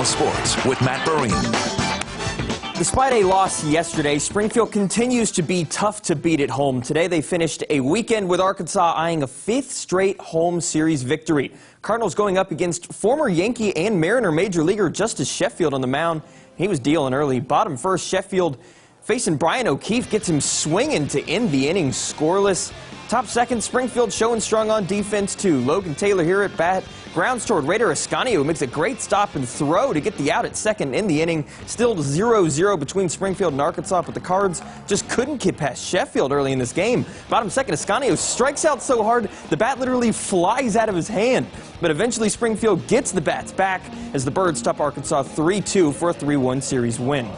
Sports with Matt Bureen. Despite a loss yesterday, Springfield continues to be tough to beat at home. Today they finished a weekend with Arkansas eyeing a 5th straight home series victory. Cardinals going up against former Yankee and Mariner major leaguer Justice Sheffield on the mound. He was dealing early. Bottom first, Sheffield facing Brian O'Keefe gets him swinging to end the inning scoreless. Top second, Springfield showing strong on defense too. Logan Taylor here at bat. Grounds toward Raider Ascanio, who makes a great stop and throw to get the out at second in the inning. Still 0-0 between Springfield and Arkansas, but the Cards just couldn't get past Sheffield early in this game. Bottom second, Ascanio strikes out so hard the bat literally flies out of his hand. But eventually Springfield gets the bats back as the Birds top Arkansas 3-2 for a 3-1 series win.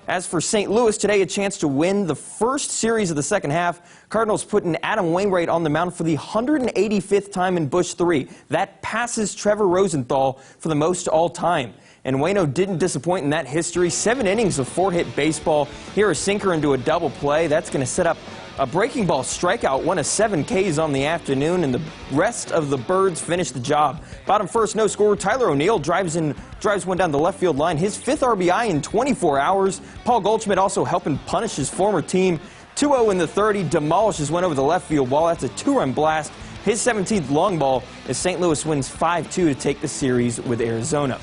As for St. Louis, today a chance to win the first series of the second half. Cardinals putting Adam Wainwright on the mound for the 185th time in Busch 3. That passes Trevor Rosenthal for the most all time. And Waino didn't disappoint in that history. 7 innings of 4-hit baseball. Here a sinker into a double play. That's going to set up a breaking ball strikeout, 1 of 7 Ks on the afternoon, and the rest of the Birds finish the job. Bottom first, no score. Tyler O'Neill drives one down the left field line. His 5th RBI in 24 hours. Paul Goldschmidt also helping punish his former team. 2-0 in the third. He demolishes one over the left field wall. That's a 2-run blast. His 17th long ball as St. Louis wins 5-2 to take the series with Arizona.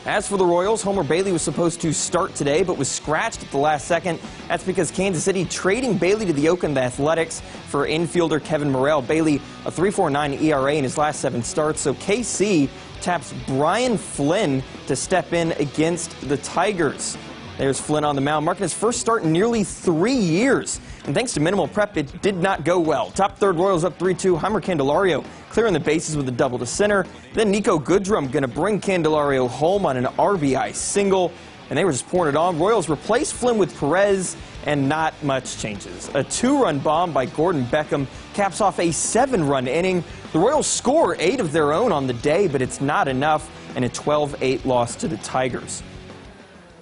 As for the Royals, Homer Bailey was supposed to start today but was scratched at the last second. That's because Kansas City trading Bailey to the Oakland Athletics for infielder Kevin Morrell. Bailey, a 3.49 ERA in his last 7 starts. So KC taps Brian Flynn to step in against the Tigers. There's Flynn on the mound, marking his first start in nearly 3 years. And thanks to minimal prep, it did not go well. Top third, Royals up 3-2. Heimer Candelario clearing the bases with a double to center. Then Nico Goodrum going to bring Candelario home on an RBI single. And they were just pouring it on. Royals replace Flynn with Perez, and not much changes. A 2-run bomb by Gordon Beckham caps off a 7-run inning. The Royals score 8 of their own on the day, but it's not enough, and a 12-8 loss to the Tigers.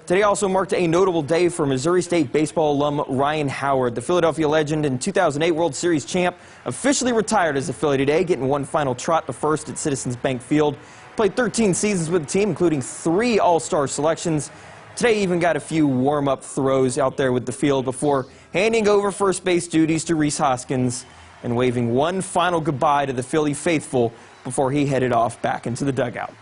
Today also marked a notable day for Missouri State baseball alum Ryan Howard. The Philadelphia legend and 2008 World Series champ officially retired as a Philly today, getting one final trot to first at Citizens Bank Field. Played 13 seasons with the team, including 3 All-Star selections. Today even got a few warm-up throws out there with the field before handing over first base duties to Rhys Hoskins and waving one final goodbye to the Philly faithful before he headed off back into the dugout.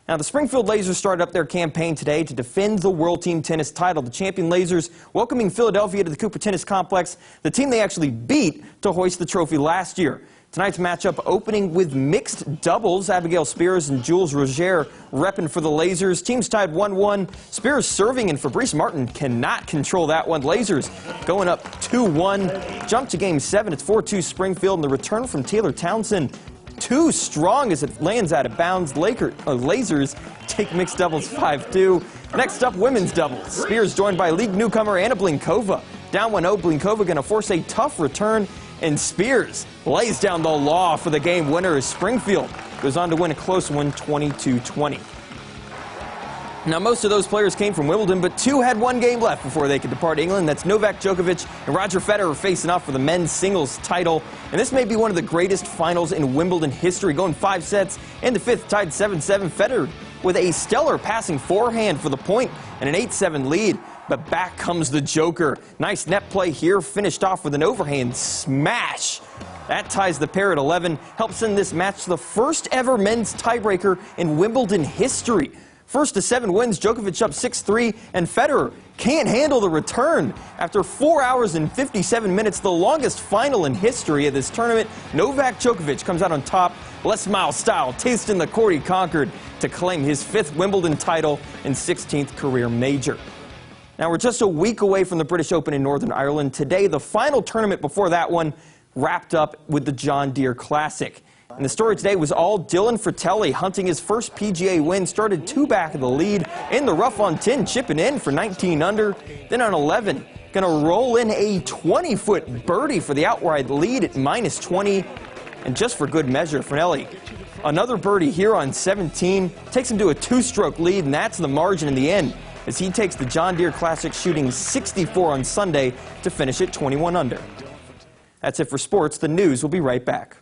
Now, the Springfield Lasers started up their campaign today to defend the World Team Tennis title. The champion Lasers welcoming Philadelphia to the Cooper Tennis Complex, the team they actually beat to hoist the trophy last year. Tonight's matchup opening with mixed doubles. Abigail Spears and Jules Roger repping for the Lasers. Teams tied 1-1. Spears serving, and Fabrice Martin cannot control that one. Lasers going up 2-1. Jump to Game 7. It's 4-2 Springfield, and the return from Taylor Townsend too strong as it lands out of bounds. Lasers take mixed doubles 5-2. Next up, women's doubles. Spears joined by league newcomer Anna Blinkova. Down 1-0, Blinkova going to force a tough return, and Spears lays down the law for the game winner as Springfield goes on to win a close one, 22-20. Now, most of those players came from Wimbledon, but 2 had 1 game left before they could depart England. That's Novak Djokovic and Roger Federer facing off for the men's singles title. And this may be one of the greatest finals in Wimbledon history, going 5 sets. In the 5th, tied 7-7. Federer with a stellar passing forehand for the point and an 8-7 lead. But back comes the Joker. Nice net play here, finished off with an overhand smash. That ties the pair at 11, helps send this match to the first ever men's tiebreaker in Wimbledon history. First to 7 wins, Djokovic up 6-3, and Federer can't handle the return. After 4 hours and 57 minutes, the longest final in history of this tournament, Novak Djokovic comes out on top, Les Miles style, tasting the court he conquered to claim his 5th Wimbledon title and 16th career major. Now, we're just a week away from the British Open in Northern Ireland. Today, the final tournament before that one wrapped up with the John Deere Classic. And the story today was all Dylan Fratelli hunting his first PGA win. Started 2 back of the lead in the rough on 10, chipping in for 19 under. Then on 11, going to roll in a 20-foot birdie for the outright lead at -20. And just for good measure, Fratelli, another birdie here on 17, takes him to a 2-stroke lead, and that's the margin in the end, as he takes the John Deere Classic shooting 64 on Sunday to finish at 21 under. That's it for sports. The news will be right back.